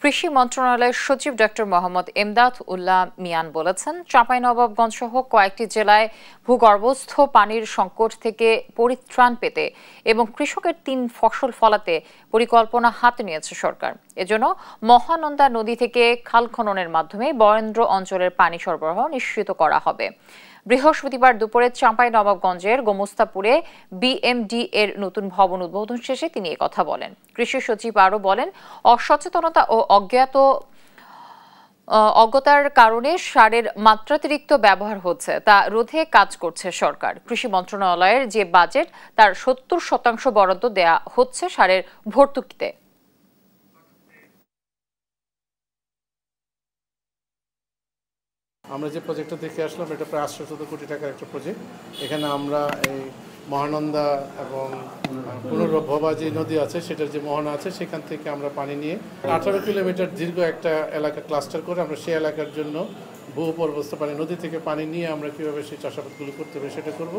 কৃষি মন্ত্রণালয়ের সচিব ডক্টর মোহাম্মদ এমদাদ উল্লাহ মিয়ান বলেছেন, চাঁপাইনবাবগঞ্জ সহ কয়েকটি জেলায় ভূগর্ভস্থ পানির সংকট থেকে পরিত্রাণ পেতে এবং কৃষকের ৩ ফসল ফলাতে পরিকল্পনা হাতে নিয়েছে সরকার। এজন্য মহানন্দা নদী থেকে খাল খননের মাধ্যমে বরেন্দ্র অঞ্চলের পানি সরবরাহ নিশ্চিত করা হবে। বৃহস্পতিবার দুপুরে চাঁপাইনবাবগঞ্জের গোমস্তাপুরে বিএমডি এর নতুন ভবন উদ্বোধন শেষে তিনি কথা বলেন। কৃষি সচিব আরও বলেন, অসচেতনতা ও অজ্ঞতার কারণে সারের মাত্রাতিরিক্ত ব্যবহার হচ্ছে, তা রোধে কাজ করছে সরকার। কৃষি মন্ত্রণালয়ের যে বাজেট তার ৭০% বরাদ্দ দেয়া হচ্ছে সারের ভর্তুকিতে। আমরা যে প্রজেক্টটা দেখে আসলাম এটা প্রায় ৮০০ কোটি টাকার একটা প্রজেক্ট। এখানে আমরা এই মহানন্দা এবং পুনর্ভবা যে নদী আছে সেটার যে মোহনা আছে সেখান থেকে আমরা পানি নিয়ে ১৮ কিলোমিটার দীর্ঘ একটা এলাকা ক্লাস্টার করে আমরা সেই এলাকার জন্য ভূগর্ভস্থ পানি নদী থেকে পানি নিয়ে আমরা কীভাবে সেই চাষাবাদগুলো করতে হবে সেটা করব।